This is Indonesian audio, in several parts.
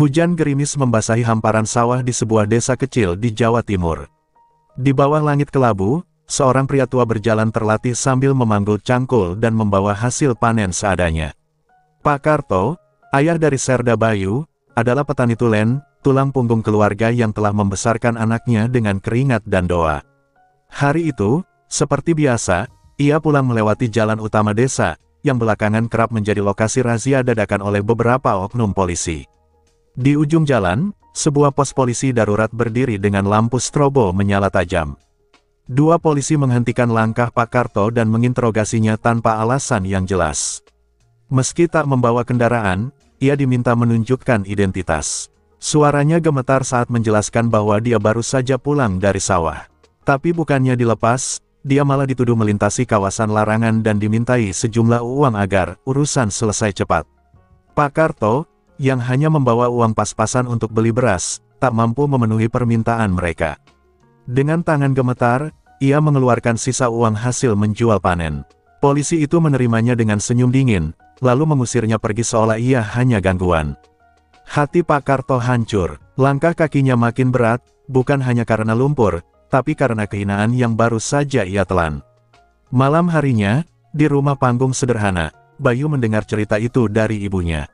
Hujan gerimis membasahi hamparan sawah di sebuah desa kecil di Jawa Timur. Di bawah langit kelabu, seorang pria tua berjalan terlatih sambil memanggul cangkul dan membawa hasil panen seadanya. Pak Karto, ayah dari Serda Bayu, adalah petani tulen, tulang punggung keluarga yang telah membesarkan anaknya dengan keringat dan doa. Hari itu, seperti biasa, ia pulang melewati jalan utama desa, yang belakangan kerap menjadi lokasi razia dadakan oleh beberapa oknum polisi. Di ujung jalan, sebuah pos polisi darurat berdiri dengan lampu strobo menyala tajam. Dua polisi menghentikan langkah Pak Karto dan menginterogasinya tanpa alasan yang jelas. Meski tak membawa kendaraan, ia diminta menunjukkan identitas. Suaranya gemetar saat menjelaskan bahwa dia baru saja pulang dari sawah. Tapi bukannya dilepas, dia malah dituduh melintasi kawasan larangan dan dimintai sejumlah uang agar urusan selesai cepat. Pak Karto, yang hanya membawa uang pas-pasan untuk beli beras, tak mampu memenuhi permintaan mereka. Dengan tangan gemetar, ia mengeluarkan sisa uang hasil menjual panen. Polisi itu menerimanya dengan senyum dingin, lalu mengusirnya pergi seolah ia hanya gangguan. Hati Pak Karto hancur, langkah kakinya makin berat, bukan hanya karena lumpur, tapi karena kehinaan yang baru saja ia telan. Malam harinya, di rumah panggung sederhana, Bayu mendengar cerita itu dari ibunya.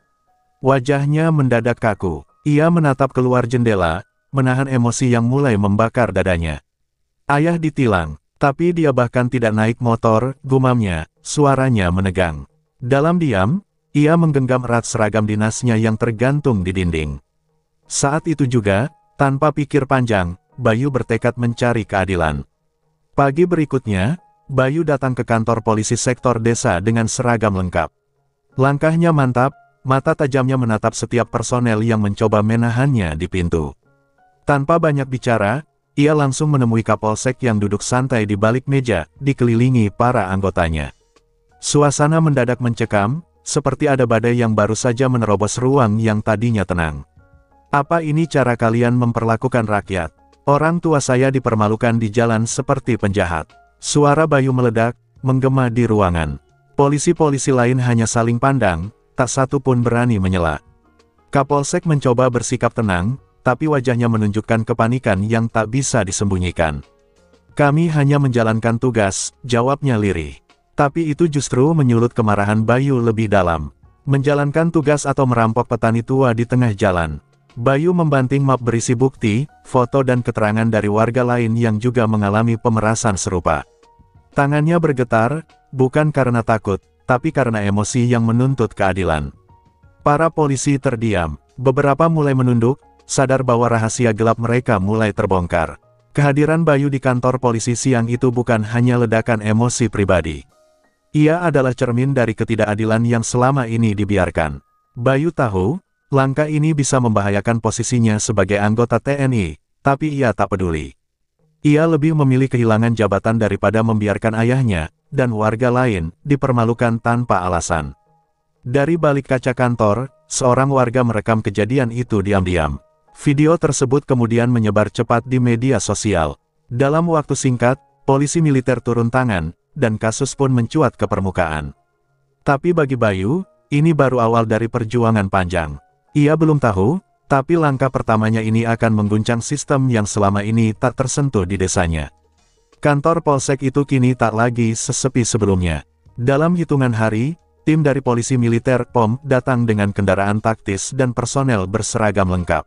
Wajahnya mendadak kaku. Ia menatap keluar jendela, menahan emosi yang mulai membakar dadanya. Ayah ditilang, tapi dia bahkan tidak naik motor, gumamnya, suaranya menegang. Dalam diam, ia menggenggam erat seragam dinasnya yang tergantung di dinding. Saat itu juga, tanpa pikir panjang, Bayu bertekad mencari keadilan. Pagi berikutnya, Bayu datang ke kantor polisi sektor desa dengan seragam lengkap. Langkahnya mantap, mata tajamnya menatap setiap personel yang mencoba menahannya di pintu. Tanpa banyak bicara, ia langsung menemui Kapolsek yang duduk santai di balik meja, dikelilingi para anggotanya. Suasana mendadak mencekam, seperti ada badai yang baru saja menerobos ruang yang tadinya tenang. Apa ini cara kalian memperlakukan rakyat? Orang tua saya dipermalukan di jalan seperti penjahat. Suara Bayu meledak, menggema di ruangan. Polisi-polisi lain hanya saling pandang, tak satu pun berani menyela. Kapolsek mencoba bersikap tenang, tapi wajahnya menunjukkan kepanikan yang tak bisa disembunyikan. Kami hanya menjalankan tugas, jawabnya lirih. Tapi itu justru menyulut kemarahan Bayu lebih dalam. Menjalankan tugas atau merampok petani tua di tengah jalan. Bayu membanting map berisi bukti, foto dan keterangan dari warga lain yang juga mengalami pemerasan serupa. Tangannya bergetar, bukan karena takut, tapi karena emosi yang menuntut keadilan. Para polisi terdiam, beberapa mulai menunduk, sadar bahwa rahasia gelap mereka mulai terbongkar. Kehadiran Bayu di kantor polisi siang itu bukan hanya ledakan emosi pribadi. Ia adalah cermin dari ketidakadilan yang selama ini dibiarkan. Bayu tahu, langkah ini bisa membahayakan posisinya sebagai anggota TNI, tapi ia tak peduli. Ia lebih memilih kehilangan jabatan daripada membiarkan ayahnya, dan warga lain, dipermalukan tanpa alasan. Dari balik kaca kantor, seorang warga merekam kejadian itu diam-diam. Video tersebut kemudian menyebar cepat di media sosial. Dalam waktu singkat, polisi militer turun tangan, dan kasus pun mencuat ke permukaan. Tapi bagi Bayu, ini baru awal dari perjuangan panjang. Ia belum tahu, tapi langkah pertamanya ini akan mengguncang sistem yang selama ini tak tersentuh di desanya. Kantor polsek itu kini tak lagi sesepi sebelumnya. Dalam hitungan hari, tim dari polisi militer POM datang dengan kendaraan taktis dan personel berseragam lengkap.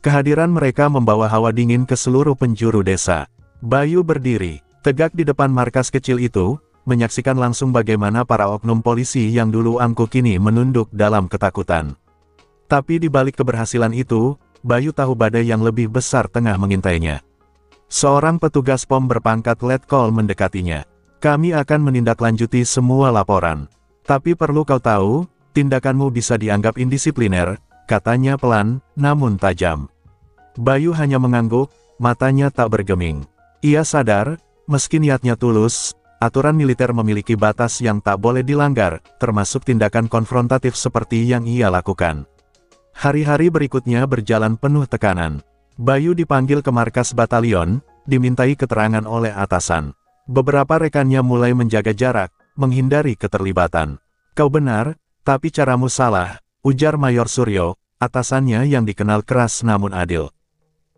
Kehadiran mereka membawa hawa dingin ke seluruh penjuru desa. Bayu berdiri, tegak di depan markas kecil itu, menyaksikan langsung bagaimana para oknum polisi yang dulu angkuh kini menunduk dalam ketakutan. Tapi di balik keberhasilan itu, Bayu tahu badai yang lebih besar tengah mengintainya. Seorang petugas POM berpangkat letkol mendekatinya. Kami akan menindaklanjuti semua laporan. Tapi perlu kau tahu, tindakanmu bisa dianggap indisipliner, katanya pelan, namun tajam. Bayu hanya mengangguk, matanya tak bergeming. Ia sadar, meski niatnya tulus, aturan militer memiliki batas yang tak boleh dilanggar, termasuk tindakan konfrontatif seperti yang ia lakukan. Hari-hari berikutnya berjalan penuh tekanan. Bayu dipanggil ke markas batalion, dimintai keterangan oleh atasan. Beberapa rekannya mulai menjaga jarak, menghindari keterlibatan. Kau benar, tapi caramu salah, ujar Mayor Suryo, atasannya yang dikenal keras namun adil.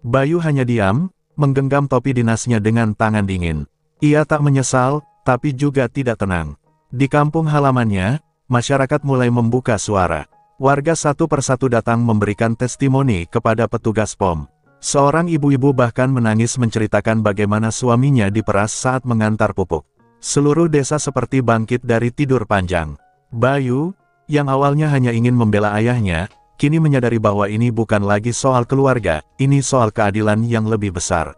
Bayu hanya diam, menggenggam topi dinasnya dengan tangan dingin. Ia tak menyesal, tapi juga tidak tenang. Di kampung halamannya, masyarakat mulai membuka suara. Warga satu persatu datang memberikan testimoni kepada petugas POM. Seorang ibu-ibu bahkan menangis menceritakan bagaimana suaminya diperas saat mengantar pupuk. Seluruh desa seperti bangkit dari tidur panjang. Bayu, yang awalnya hanya ingin membela ayahnya, kini menyadari bahwa ini bukan lagi soal keluarga, ini soal keadilan yang lebih besar.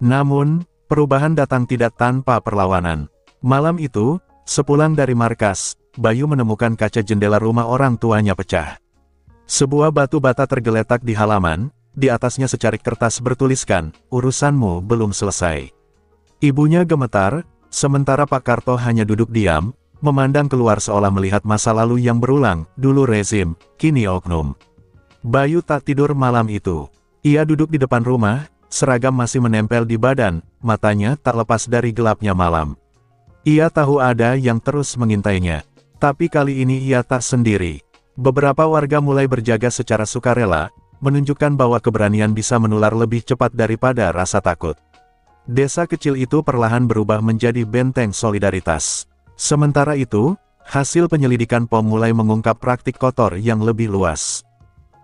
Namun, perubahan datang tidak tanpa perlawanan. Malam itu, sepulang dari markas, Bayu menemukan kaca jendela rumah orang tuanya pecah. Sebuah batu bata tergeletak di halaman, di atasnya secarik kertas bertuliskan, "Urusanmu belum selesai." Ibunya gemetar, sementara Pak Karto hanya duduk diam, memandang keluar seolah melihat masa lalu yang berulang, dulu rezim, kini oknum. Bayu tak tidur malam itu. Ia duduk di depan rumah, seragam masih menempel di badan, matanya tak lepas dari gelapnya malam. Ia tahu ada yang terus mengintainya. Tapi kali ini ia tak sendiri. Beberapa warga mulai berjaga secara sukarela, menunjukkan bahwa keberanian bisa menular lebih cepat daripada rasa takut. Desa kecil itu perlahan berubah menjadi benteng solidaritas. Sementara itu, hasil penyelidikan POM mulai mengungkap praktik kotor yang lebih luas.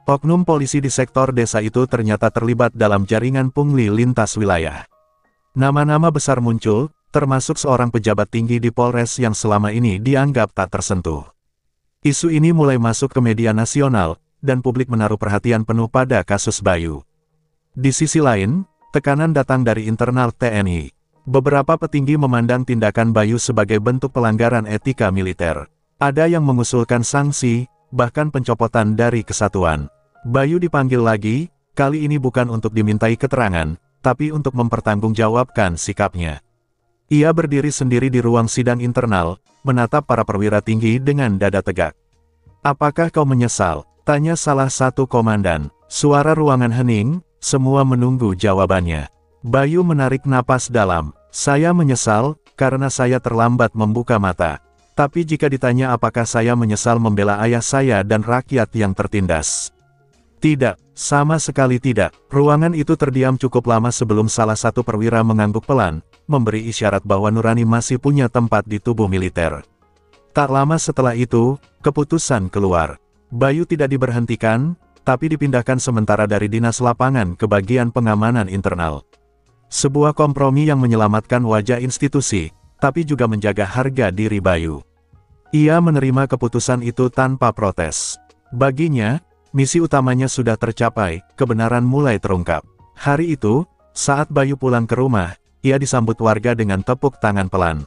Oknum polisi di sektor desa itu ternyata terlibat dalam jaringan pungli lintas wilayah. Nama-nama besar muncul, termasuk seorang pejabat tinggi di Polres yang selama ini dianggap tak tersentuh. Isu ini mulai masuk ke media nasional, dan publik menaruh perhatian penuh pada kasus Bayu. Di sisi lain, tekanan datang dari internal TNI. Beberapa petinggi memandang tindakan Bayu sebagai bentuk pelanggaran etika militer. Ada yang mengusulkan sanksi, bahkan pencopotan dari kesatuan. Bayu dipanggil lagi, kali ini bukan untuk dimintai keterangan, tapi untuk mempertanggungjawabkan sikapnya. Ia berdiri sendiri di ruang sidang internal, menatap para perwira tinggi dengan dada tegak. "Apakah kau menyesal?" tanya salah satu komandan. Suara ruangan hening, semua menunggu jawabannya. Bayu menarik napas dalam. "Saya menyesal, karena saya terlambat membuka mata. Tapi jika ditanya apakah saya menyesal membela ayah saya dan rakyat yang tertindas? Tidak, sama sekali tidak." Ruangan itu terdiam cukup lama sebelum salah satu perwira mengangguk pelan, memberi isyarat bahwa nurani masih punya tempat di tubuh militer. Tak lama setelah itu, keputusan keluar. Bayu tidak diberhentikan, tapi dipindahkan sementara dari dinas lapangan ke bagian pengamanan internal. Sebuah kompromi yang menyelamatkan wajah institusi, tapi juga menjaga harga diri Bayu. Ia menerima keputusan itu tanpa protes. Baginya, misi utamanya sudah tercapai, kebenaran mulai terungkap. Hari itu, saat Bayu pulang ke rumah, ia disambut warga dengan tepuk tangan pelan.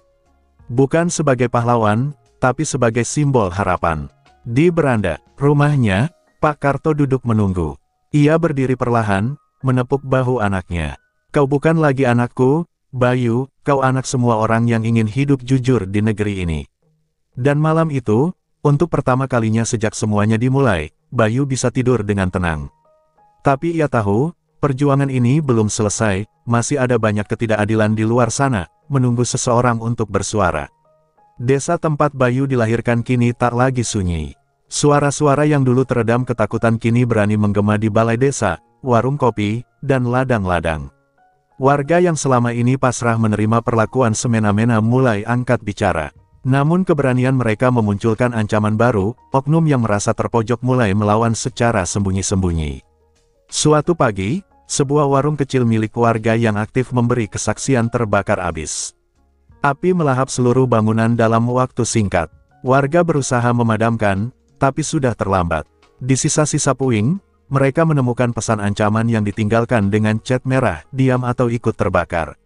Bukan sebagai pahlawan, tapi sebagai simbol harapan. Di beranda rumahnya, Pak Karto duduk menunggu. Ia berdiri perlahan, menepuk bahu anaknya. "Kau bukan lagi anakku, Bayu, kau anak semua orang yang ingin hidup jujur di negeri ini." Dan malam itu, untuk pertama kalinya sejak semuanya dimulai, Bayu bisa tidur dengan tenang. Tapi ia tahu, perjuangan ini belum selesai, masih ada banyak ketidakadilan di luar sana, menunggu seseorang untuk bersuara. Desa tempat Bayu dilahirkan kini tak lagi sunyi. Suara-suara yang dulu teredam ketakutan kini berani menggema di balai desa, warung kopi, dan ladang-ladang. Warga yang selama ini pasrah menerima perlakuan semena-mena mulai angkat bicara. Namun keberanian mereka memunculkan ancaman baru, oknum yang merasa terpojok mulai melawan secara sembunyi-sembunyi. Suatu pagi, sebuah warung kecil milik warga yang aktif memberi kesaksian terbakar abis. Api melahap seluruh bangunan dalam waktu singkat. Warga berusaha memadamkan, tapi sudah terlambat. Di sisa-sisa puing, mereka menemukan pesan ancaman yang ditinggalkan dengan cat merah, "Diam atau ikut terbakar."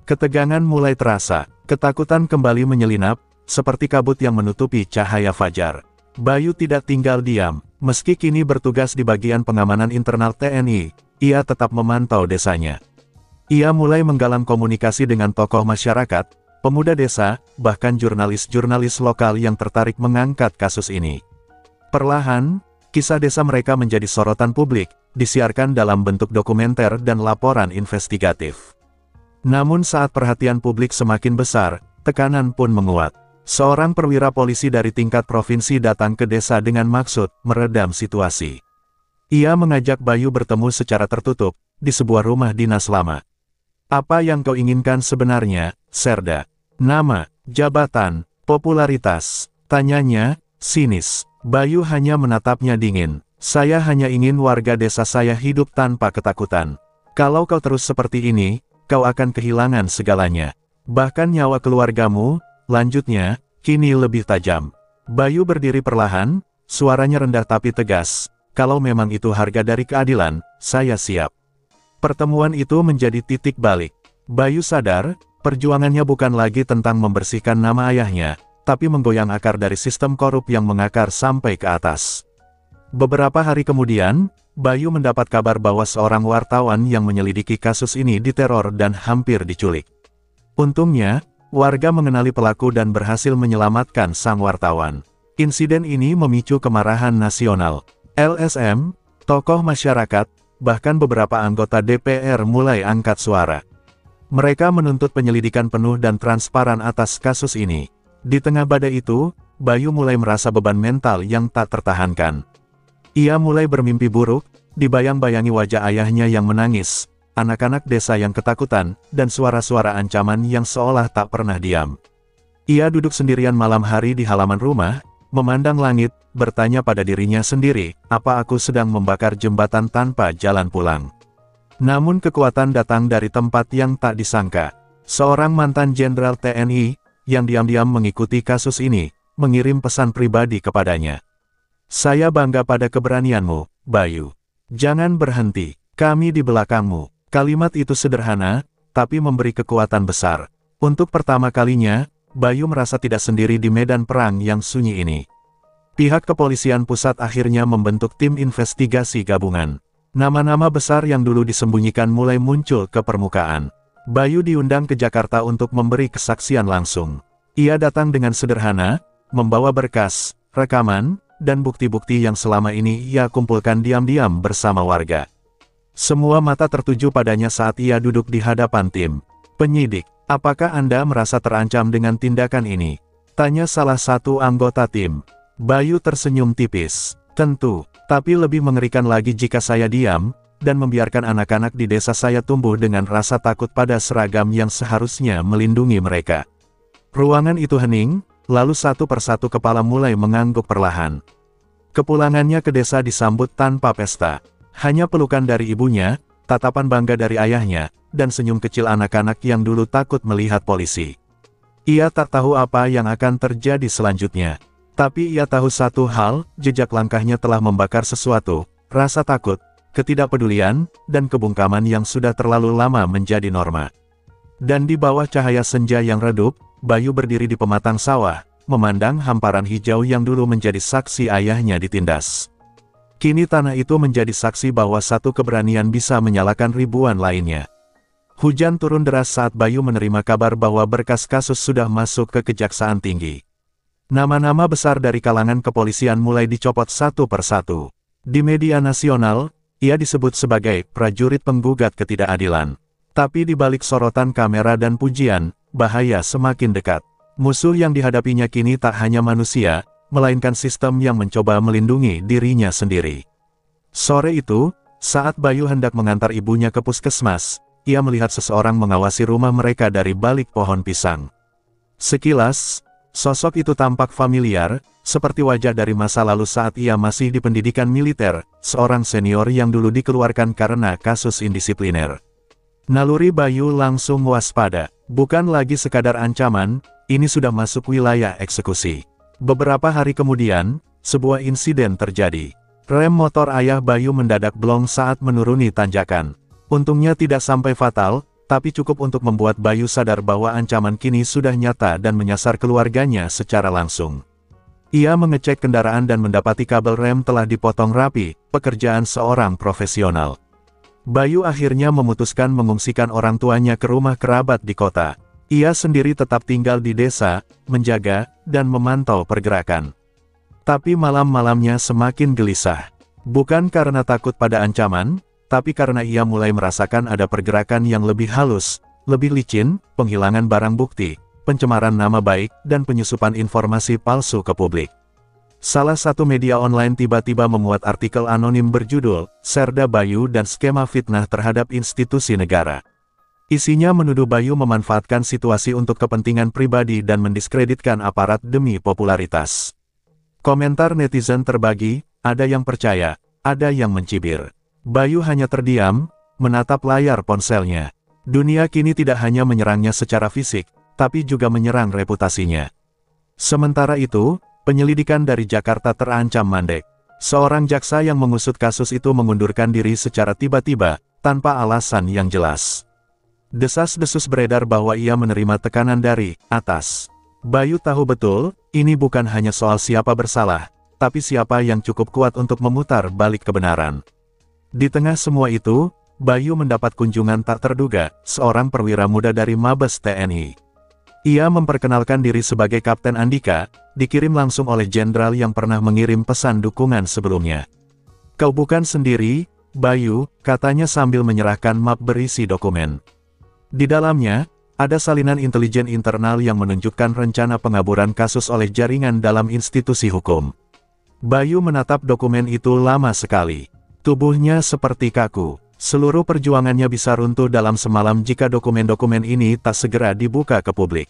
Ketegangan mulai terasa, ketakutan kembali menyelinap, seperti kabut yang menutupi cahaya fajar. Bayu tidak tinggal diam, meski kini bertugas di bagian pengamanan internal TNI, ia tetap memantau desanya. Ia mulai menggalang komunikasi dengan tokoh masyarakat, pemuda desa, bahkan jurnalis-jurnalis lokal yang tertarik mengangkat kasus ini. Perlahan, kisah desa mereka menjadi sorotan publik, disiarkan dalam bentuk dokumenter dan laporan investigatif. Namun saat perhatian publik semakin besar, tekanan pun menguat. Seorang perwira polisi dari tingkat provinsi datang ke desa dengan maksud meredam situasi. Ia mengajak Bayu bertemu secara tertutup, di sebuah rumah dinas lama. Apa yang kau inginkan sebenarnya, Serda? Nama, jabatan, popularitas, tanyanya, sinis. Bayu hanya menatapnya dingin. Saya hanya ingin warga desa saya hidup tanpa ketakutan. Kalau kau terus seperti ini, kau akan kehilangan segalanya. Bahkan nyawa keluargamu, lanjutnya, kini lebih tajam. Bayu berdiri perlahan, suaranya rendah tapi tegas. Kalau memang itu harga dari keadilan, saya siap. Pertemuan itu menjadi titik balik. Bayu sadar, perjuangannya bukan lagi tentang membersihkan nama ayahnya, tapi menggoyang akar dari sistem korup yang mengakar sampai ke atas. Beberapa hari kemudian, Bayu mendapat kabar bahwa seorang wartawan yang menyelidiki kasus ini diteror dan hampir diculik. Untungnya, warga mengenali pelaku dan berhasil menyelamatkan sang wartawan. Insiden ini memicu kemarahan nasional. LSM, tokoh masyarakat, bahkan beberapa anggota DPR mulai angkat suara. Mereka menuntut penyelidikan penuh dan transparan atas kasus ini. Di tengah badai itu, Bayu mulai merasa beban mental yang tak tertahankan. Ia mulai bermimpi buruk, dibayang-bayangi wajah ayahnya yang menangis, anak-anak desa yang ketakutan, dan suara-suara ancaman yang seolah tak pernah diam. Ia duduk sendirian malam hari di halaman rumah, memandang langit, bertanya pada dirinya sendiri, apa aku sedang membakar jembatan tanpa jalan pulang? Namun kekuatan datang dari tempat yang tak disangka. Seorang mantan jenderal TNI, yang diam-diam mengikuti kasus ini, mengirim pesan pribadi kepadanya. Saya bangga pada keberanianmu, Bayu. Jangan berhenti, kami di belakangmu. Kalimat itu sederhana, tapi memberi kekuatan besar. Untuk pertama kalinya, Bayu merasa tidak sendiri di medan perang yang sunyi ini. Pihak kepolisian pusat akhirnya membentuk tim investigasi gabungan. Nama-nama besar yang dulu disembunyikan mulai muncul ke permukaan. Bayu diundang ke Jakarta untuk memberi kesaksian langsung. Ia datang dengan sederhana, membawa berkas, rekaman, dan bukti-bukti yang selama ini ia kumpulkan diam-diam bersama warga. Semua mata tertuju padanya saat ia duduk di hadapan tim penyidik. Apakah Anda merasa terancam dengan tindakan ini? Tanya salah satu anggota tim. Bayu tersenyum tipis. Tentu, tapi lebih mengerikan lagi jika saya diam, dan membiarkan anak-anak di desa saya tumbuh dengan rasa takut pada seragam yang seharusnya melindungi mereka. Ruangan itu hening, lalu satu persatu kepala mulai mengangguk perlahan. Kepulangannya ke desa disambut tanpa pesta. Hanya pelukan dari ibunya, tatapan bangga dari ayahnya, dan senyum kecil anak-anak yang dulu takut melihat polisi. Ia tak tahu apa yang akan terjadi selanjutnya. Tapi ia tahu satu hal, jejak langkahnya telah membakar sesuatu, rasa takut, ketidakpedulian, dan kebungkaman yang sudah terlalu lama menjadi norma. Dan di bawah cahaya senja yang redup, Bayu berdiri di pematang sawah, memandang hamparan hijau yang dulu menjadi saksi ayahnya ditindas. Kini tanah itu menjadi saksi bahwa satu keberanian bisa menyalakan ribuan lainnya. Hujan turun deras saat Bayu menerima kabar bahwa berkas kasus sudah masuk ke Kejaksaan Tinggi. Nama-nama besar dari kalangan kepolisian mulai dicopot satu persatu. Di media nasional, ia disebut sebagai prajurit penggugat ketidakadilan. Tapi di balik sorotan kamera dan pujian, bahaya semakin dekat. Musuh yang dihadapinya kini tak hanya manusia, melainkan sistem yang mencoba melindungi dirinya sendiri. Sore itu, saat Bayu hendak mengantar ibunya ke puskesmas, ia melihat seseorang mengawasi rumah mereka dari balik pohon pisang. Sekilas, sosok itu tampak familiar, seperti wajah dari masa lalu saat ia masih di pendidikan militer, seorang senior yang dulu dikeluarkan karena kasus indisipliner. Naluri Bayu langsung waspada, bukan lagi sekadar ancaman, ini sudah masuk wilayah eksekusi. Beberapa hari kemudian, sebuah insiden terjadi. Rem motor ayah Bayu mendadak blong saat menuruni tanjakan. Untungnya tidak sampai fatal, tapi cukup untuk membuat Bayu sadar bahwa ancaman kini sudah nyata dan menyasar keluarganya secara langsung. Ia mengecek kendaraan dan mendapati kabel rem telah dipotong rapi, pekerjaan seorang profesional. Bayu akhirnya memutuskan mengungsikan orang tuanya ke rumah kerabat di kota. Ia sendiri tetap tinggal di desa, menjaga, dan memantau pergerakan. Tapi malam-malamnya semakin gelisah. Bukan karena takut pada ancaman, tapi karena ia mulai merasakan ada pergerakan yang lebih halus, lebih licin, penghilangan barang bukti, pencemaran nama baik, dan penyusupan informasi palsu ke publik. Salah satu media online tiba-tiba memuat artikel anonim berjudul, Serda Bayu dan Skema Fitnah Terhadap Institusi Negara. Isinya menuduh Bayu memanfaatkan situasi untuk kepentingan pribadi dan mendiskreditkan aparat demi popularitas. Komentar netizen terbagi, ada yang percaya, ada yang mencibir. Bayu hanya terdiam, menatap layar ponselnya. Dunia kini tidak hanya menyerangnya secara fisik, tapi juga menyerang reputasinya. Sementara itu, penyelidikan dari Jakarta terancam mandek. Seorang jaksa yang mengusut kasus itu mengundurkan diri secara tiba-tiba, tanpa alasan yang jelas. Desas-desus beredar bahwa ia menerima tekanan dari atas. Bayu tahu betul, ini bukan hanya soal siapa bersalah, tapi siapa yang cukup kuat untuk memutar balik kebenaran. Di tengah semua itu, Bayu mendapat kunjungan tak terduga, seorang perwira muda dari Mabes TNI. Ia memperkenalkan diri sebagai Kapten Andika, dikirim langsung oleh jenderal yang pernah mengirim pesan dukungan sebelumnya. "Kau bukan sendiri, Bayu," katanya sambil menyerahkan map berisi dokumen. Di dalamnya, ada salinan intelijen internal yang menunjukkan rencana pengaburan kasus oleh jaringan dalam institusi hukum. Bayu menatap dokumen itu lama sekali. Tubuhnya seperti kaku. Seluruh perjuangannya bisa runtuh dalam semalam jika dokumen-dokumen ini tak segera dibuka ke publik.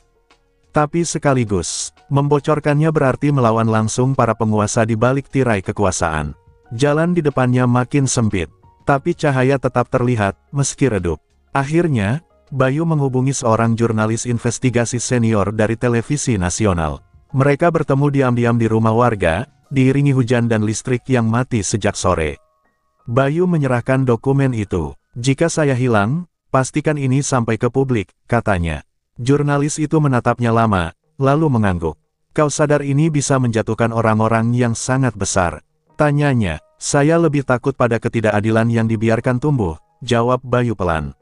Tapi sekaligus, membocorkannya berarti melawan langsung para penguasa di balik tirai kekuasaan. Jalan di depannya makin sempit, tapi cahaya tetap terlihat, meski redup. Akhirnya, Bayu menghubungi seorang jurnalis investigasi senior dari televisi nasional. Mereka bertemu diam-diam di rumah warga, diiringi hujan dan listrik yang mati sejak sore. Bayu menyerahkan dokumen itu. "Jika saya hilang, pastikan ini sampai ke publik," katanya. Jurnalis itu menatapnya lama, lalu mengangguk. "Kau sadar ini bisa menjatuhkan orang-orang yang sangat besar?" tanyanya. "Saya lebih takut pada ketidakadilan yang dibiarkan tumbuh," jawab Bayu pelan.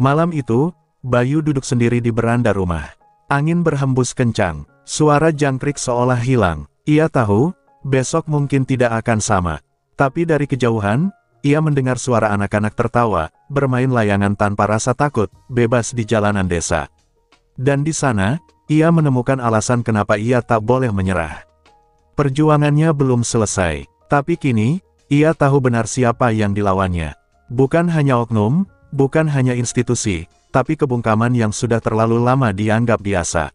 Malam itu, Bayu duduk sendiri di beranda rumah. Angin berhembus kencang, suara jangkrik seolah hilang. Ia tahu, besok mungkin tidak akan sama. Tapi dari kejauhan, ia mendengar suara anak-anak tertawa, bermain layangan tanpa rasa takut, bebas di jalanan desa. Dan di sana, ia menemukan alasan kenapa ia tak boleh menyerah. Perjuangannya belum selesai, tapi kini, ia tahu benar siapa yang dilawannya. Bukan hanya oknum, bukan hanya institusi, tapi kebungkaman yang sudah terlalu lama dianggap biasa.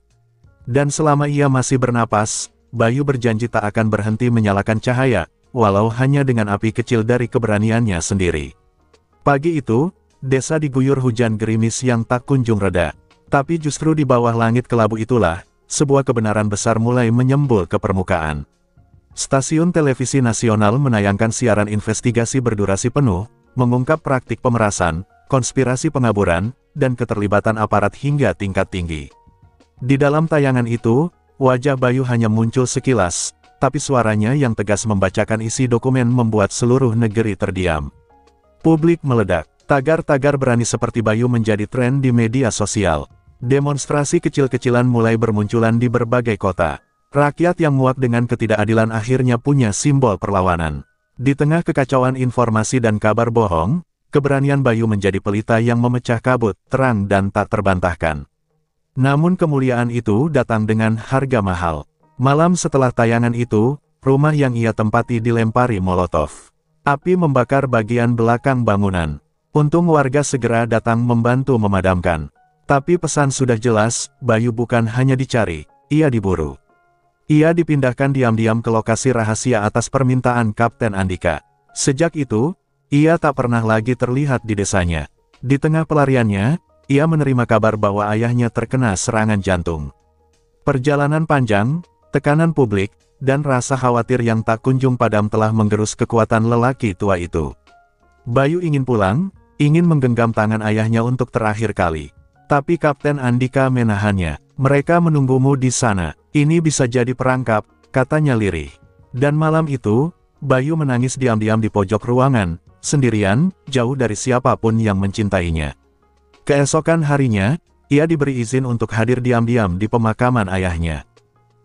Dan selama ia masih bernapas, Bayu berjanji tak akan berhenti menyalakan cahaya, walau hanya dengan api kecil dari keberaniannya sendiri. Pagi itu, desa diguyur hujan gerimis yang tak kunjung reda. Tapi justru di bawah langit kelabu itulah, sebuah kebenaran besar mulai menyembul ke permukaan. Stasiun televisi nasional menayangkan siaran investigasi berdurasi penuh, mengungkap praktik pemerasan, konspirasi pengaburan, dan keterlibatan aparat hingga tingkat tinggi. Di dalam tayangan itu, wajah Bayu hanya muncul sekilas, tapi suaranya yang tegas membacakan isi dokumen membuat seluruh negeri terdiam. Publik meledak. Tagar-tagar berani seperti Bayu menjadi tren di media sosial. Demonstrasi kecil-kecilan mulai bermunculan di berbagai kota. Rakyat yang muak dengan ketidakadilan akhirnya punya simbol perlawanan. Di tengah kekacauan informasi dan kabar bohong, keberanian Bayu menjadi pelita yang memecah kabut, terang dan tak terbantahkan. Namun kemuliaan itu datang dengan harga mahal. Malam setelah tayangan itu, rumah yang ia tempati dilempari molotov. Api membakar bagian belakang bangunan. Untung warga segera datang membantu memadamkan. Tapi pesan sudah jelas, Bayu bukan hanya dicari, ia diburu. Ia dipindahkan diam-diam ke lokasi rahasia atas permintaan Kapten Andika. Sejak itu, ia tak pernah lagi terlihat di desanya. Di tengah pelariannya, ia menerima kabar bahwa ayahnya terkena serangan jantung. Perjalanan panjang, tekanan publik, dan rasa khawatir yang tak kunjung padam telah menggerus kekuatan lelaki tua itu. Bayu ingin pulang, ingin menggenggam tangan ayahnya untuk terakhir kali. Tapi Kapten Andika menahannya. "Mereka menunggumu di sana, ini bisa jadi perangkap," katanya lirih. Dan malam itu, Bayu menangis diam-diam di pojok ruangan, sendirian, jauh dari siapapun yang mencintainya. Keesokan harinya, ia diberi izin untuk hadir diam-diam di pemakaman ayahnya.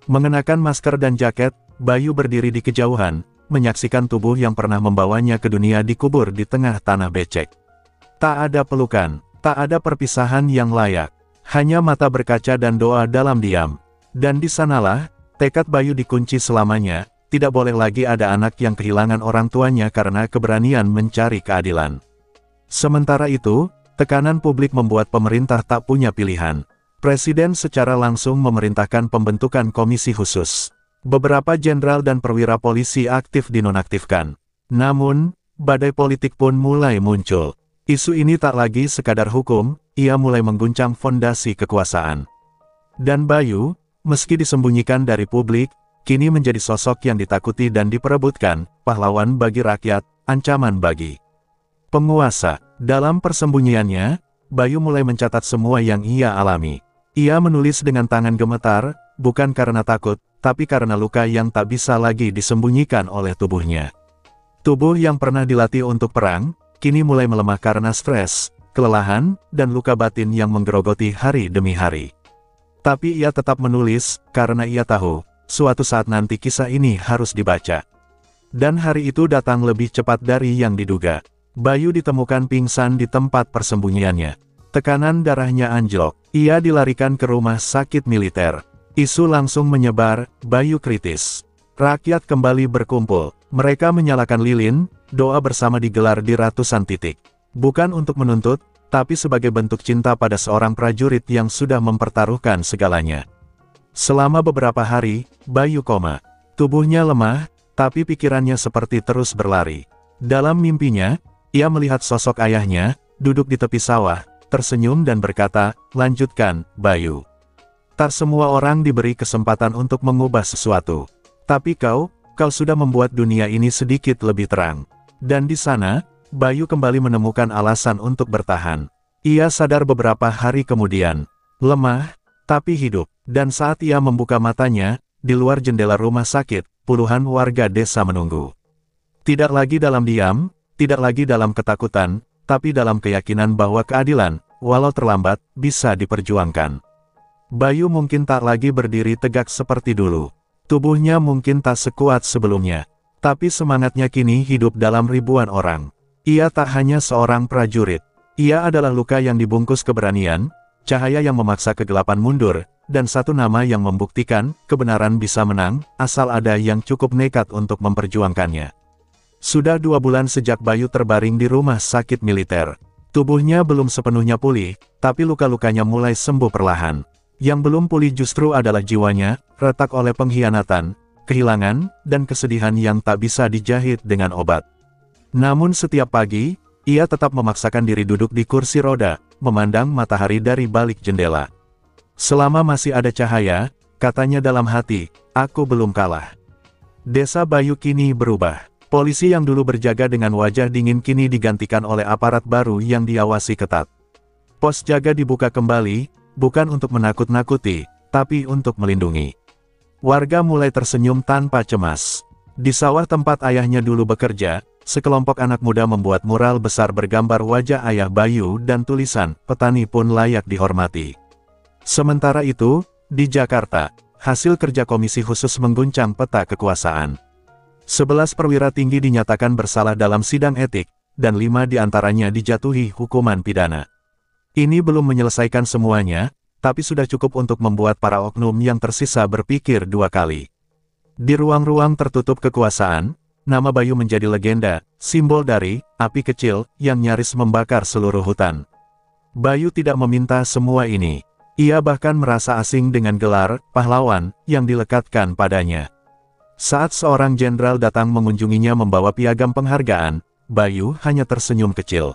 Mengenakan masker dan jaket, Bayu berdiri di kejauhan, menyaksikan tubuh yang pernah membawanya ke dunia dikubur di tengah tanah becek. Tak ada pelukan, tak ada perpisahan yang layak, hanya mata berkaca dan doa dalam diam. Dan di sanalah, tekad Bayu dikunci selamanya, tidak boleh lagi ada anak yang kehilangan orang tuanya karena keberanian mencari keadilan. Sementara itu, tekanan publik membuat pemerintah tak punya pilihan. Presiden secara langsung memerintahkan pembentukan komisi khusus. Beberapa jenderal dan perwira polisi aktif dinonaktifkan. Namun, badai politik pun mulai muncul. Isu ini tak lagi sekadar hukum, ia mulai mengguncang fondasi kekuasaan. Dan Bayu, meski disembunyikan dari publik, kini menjadi sosok yang ditakuti dan diperebutkan, pahlawan bagi rakyat, ancaman bagi penguasa. Dalam persembunyiannya, Bayu mulai mencatat semua yang ia alami. Ia menulis dengan tangan gemetar, bukan karena takut, tapi karena luka yang tak bisa lagi disembunyikan oleh tubuhnya. Tubuh yang pernah dilatih untuk perang, kini mulai melemah karena stres, kelelahan, dan luka batin yang menggerogoti hari demi hari. Tapi ia tetap menulis, karena ia tahu, suatu saat nanti kisah ini harus dibaca. Dan hari itu datang lebih cepat dari yang diduga. Bayu ditemukan pingsan di tempat persembunyiannya. Tekanan darahnya anjlok. Ia dilarikan ke rumah sakit militer. Isu langsung menyebar, Bayu kritis. Rakyat kembali berkumpul. Mereka menyalakan lilin, doa bersama digelar di ratusan titik. Bukan untuk menuntut, tapi sebagai bentuk cinta pada seorang prajurit yang sudah mempertaruhkan segalanya. Selama beberapa hari, Bayu koma. Tubuhnya lemah, tapi pikirannya seperti terus berlari. Dalam mimpinya, ia melihat sosok ayahnya, duduk di tepi sawah, tersenyum dan berkata, "Lanjutkan, Bayu. Tak semua orang diberi kesempatan untuk mengubah sesuatu. Tapi kau sudah membuat dunia ini sedikit lebih terang." Dan di sana, Bayu kembali menemukan alasan untuk bertahan. Ia sadar beberapa hari kemudian, lemah, tapi hidup. Dan saat ia membuka matanya, di luar jendela rumah sakit, puluhan warga desa menunggu. Tidak lagi dalam diam, tidak lagi dalam ketakutan, tapi dalam keyakinan bahwa keadilan, walau terlambat, bisa diperjuangkan. Bayu mungkin tak lagi berdiri tegak seperti dulu. Tubuhnya mungkin tak sekuat sebelumnya. Tapi semangatnya kini hidup dalam ribuan orang. Ia tak hanya seorang prajurit. Ia adalah luka yang dibungkus keberanian, cahaya yang memaksa kegelapan mundur, dan satu nama yang membuktikan, kebenaran bisa menang, asal ada yang cukup nekat untuk memperjuangkannya. Sudah 2 bulan sejak Bayu terbaring di rumah sakit militer. Tubuhnya belum sepenuhnya pulih, tapi luka-lukanya mulai sembuh perlahan. Yang belum pulih justru adalah jiwanya, retak oleh pengkhianatan, kehilangan, dan kesedihan yang tak bisa dijahit dengan obat. Namun setiap pagi, ia tetap memaksakan diri duduk di kursi roda, memandang matahari dari balik jendela. Selama masih ada cahaya, katanya dalam hati, aku belum kalah. Desa Bayu kini berubah. Polisi yang dulu berjaga dengan wajah dingin kini digantikan oleh aparat baru yang diawasi ketat. Pos jaga dibuka kembali, bukan untuk menakut-nakuti, tapi untuk melindungi. Warga mulai tersenyum tanpa cemas. Di sawah tempat ayahnya dulu bekerja, sekelompok anak muda membuat mural besar bergambar wajah ayah Bayu dan tulisan, "Petani pun layak dihormati." Sementara itu, di Jakarta, hasil kerja komisi khusus mengguncang peta kekuasaan. 11 perwira tinggi dinyatakan bersalah dalam sidang etik, dan 5 diantaranya dijatuhi hukuman pidana. Ini belum menyelesaikan semuanya, tapi sudah cukup untuk membuat para oknum yang tersisa berpikir 2 kali. Di ruang-ruang tertutup kekuasaan, nama Bayu menjadi legenda, simbol dari api kecil yang nyaris membakar seluruh hutan. Bayu tidak meminta semua ini. Ia bahkan merasa asing dengan gelar pahlawan yang dilekatkan padanya. Saat seorang jenderal datang mengunjunginya membawa piagam penghargaan, Bayu hanya tersenyum kecil.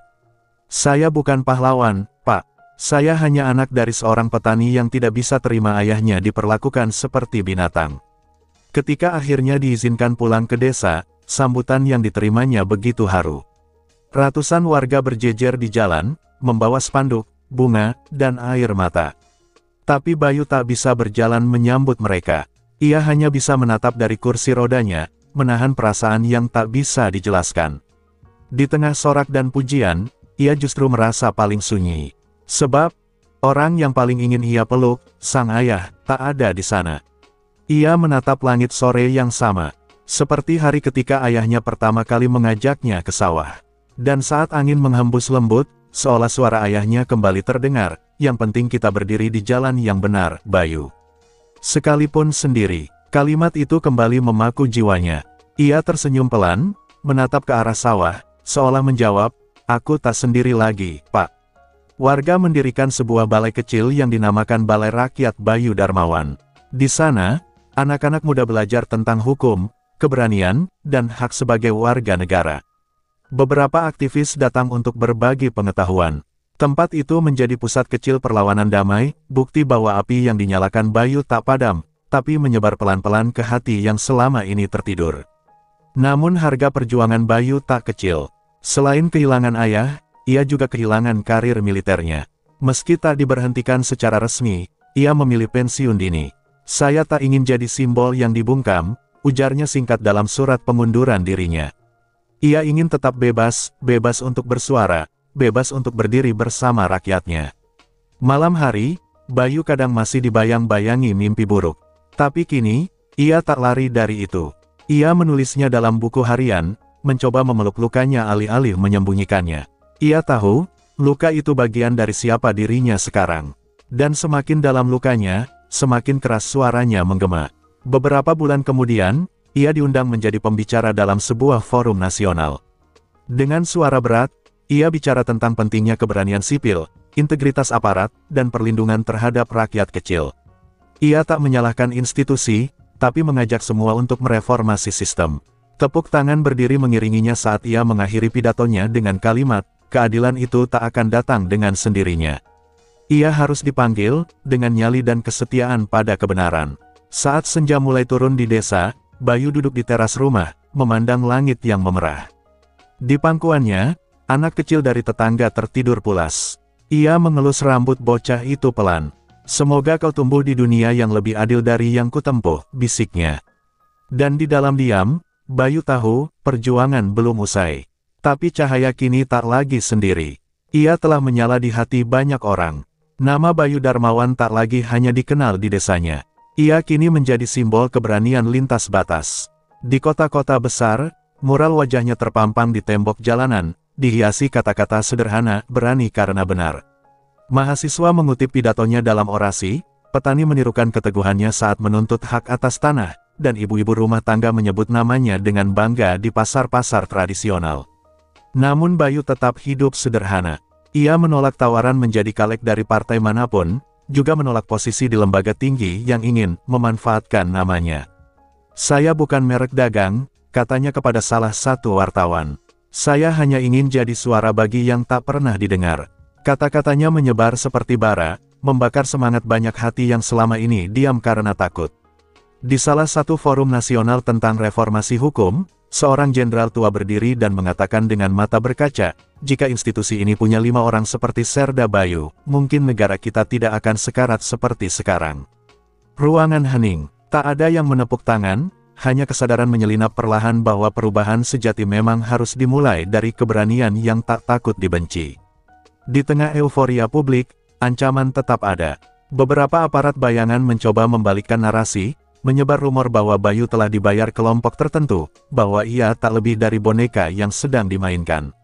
"Saya bukan pahlawan, Pak. Saya hanya anak dari seorang petani yang tidak bisa terima ayahnya diperlakukan seperti binatang." Ketika akhirnya diizinkan pulang ke desa, sambutan yang diterimanya begitu haru. Ratusan warga berjejer di jalan, membawa spanduk, bunga, dan air mata. Tapi Bayu tak bisa berjalan menyambut mereka. Ia hanya bisa menatap dari kursi rodanya, menahan perasaan yang tak bisa dijelaskan. Di tengah sorak dan pujian, ia justru merasa paling sunyi. Sebab, orang yang paling ingin ia peluk, sang ayah, tak ada di sana. Ia menatap langit sore yang sama, seperti hari ketika ayahnya pertama kali mengajaknya ke sawah. Dan saat angin menghembus lembut, seolah suara ayahnya kembali terdengar, "Yang penting kita berdiri di jalan yang benar, Bayu. Sekalipun sendiri." Kalimat itu kembali memaku jiwanya. Ia tersenyum pelan, menatap ke arah sawah, seolah menjawab, "Aku tak sendiri lagi, Pak." Warga mendirikan sebuah balai kecil yang dinamakan Balai Rakyat Bayu Darmawan. Di sana, anak-anak muda belajar tentang hukum, keberanian, dan hak sebagai warga negara. Beberapa aktivis datang untuk berbagi pengetahuan. Tempat itu menjadi pusat kecil perlawanan damai, bukti bahwa api yang dinyalakan Bayu tak padam, tapi menyebar pelan-pelan ke hati yang selama ini tertidur. Namun harga perjuangan Bayu tak kecil. Selain kehilangan ayah, ia juga kehilangan karir militernya. Meski tak diberhentikan secara resmi, ia memilih pensiun dini. "Saya tak ingin jadi simbol yang dibungkam," ujarnya singkat dalam surat pengunduran dirinya. Ia ingin tetap bebas, bebas untuk bersuara, bebas untuk berdiri bersama rakyatnya. Malam hari, Bayu kadang masih dibayang-bayangi mimpi buruk. Tapi kini, ia tak lari dari itu. Ia menulisnya dalam buku harian, mencoba memeluk lukanya alih-alih menyembunyikannya. Ia tahu, luka itu bagian dari siapa dirinya sekarang. Dan semakin dalam lukanya, semakin keras suaranya menggema. Beberapa bulan kemudian, ia diundang menjadi pembicara dalam sebuah forum nasional. Dengan suara berat, ia bicara tentang pentingnya keberanian sipil, integritas aparat, dan perlindungan terhadap rakyat kecil. Ia tak menyalahkan institusi, tapi mengajak semua untuk mereformasi sistem. Tepuk tangan berdiri mengiringinya saat ia mengakhiri pidatonya dengan kalimat, "Keadilan itu tak akan datang dengan sendirinya. Ia harus dipanggil, dengan nyali dan kesetiaan pada kebenaran." Saat senja mulai turun di desa, Bayu duduk di teras rumah, memandang langit yang memerah. Di pangkuannya, anak kecil dari tetangga tertidur pulas. Ia mengelus rambut bocah itu pelan. "Semoga kau tumbuh di dunia yang lebih adil dari yang kutempuh," bisiknya. Dan di dalam diam, Bayu tahu, perjuangan belum usai. Tapi cahaya kini tak lagi sendiri. Ia telah menyala di hati banyak orang. Nama Bayu Darmawan tak lagi hanya dikenal di desanya. Ia kini menjadi simbol keberanian lintas batas. Di kota-kota besar, mural wajahnya terpampang di tembok jalanan, dihiasi kata-kata sederhana, "Berani karena benar." Mahasiswa mengutip pidatonya dalam orasi, petani menirukan keteguhannya saat menuntut hak atas tanah, dan ibu-ibu rumah tangga menyebut namanya dengan bangga di pasar-pasar tradisional. Namun Bayu tetap hidup sederhana. Ia menolak tawaran menjadi caleg dari partai manapun, juga menolak posisi di lembaga tinggi yang ingin memanfaatkan namanya. "Saya bukan merek dagang," katanya kepada salah satu wartawan. "Saya hanya ingin jadi suara bagi yang tak pernah didengar." Kata-katanya menyebar seperti bara, membakar semangat banyak hati yang selama ini diam karena takut. Di salah satu forum nasional tentang reformasi hukum, seorang jenderal tua berdiri dan mengatakan dengan mata berkaca, "Jika institusi ini punya 5 orang seperti Serda Bayu, mungkin negara kita tidak akan sekarat seperti sekarang." Ruangan hening, tak ada yang menepuk tangan, hanya kesadaran menyelinap perlahan bahwa perubahan sejati memang harus dimulai dari keberanian yang tak takut dibenci. Di tengah euforia publik, ancaman tetap ada. Beberapa aparat bayangan mencoba membalikkan narasi, menyebar rumor bahwa Bayu telah dibayar kelompok tertentu, bahwa ia tak lebih dari boneka yang sedang dimainkan.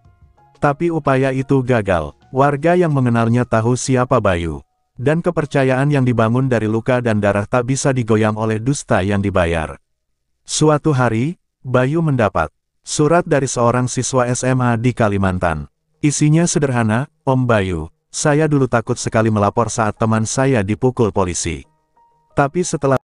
Tapi upaya itu gagal. Warga yang mengenalnya tahu siapa Bayu. Dan kepercayaan yang dibangun dari luka dan darah tak bisa digoyang oleh dusta yang dibayar. Suatu hari, Bayu mendapat surat dari seorang siswa SMA di Kalimantan. Isinya sederhana, "Om Bayu, saya dulu takut sekali melapor saat teman saya dipukul polisi. Tapi setelah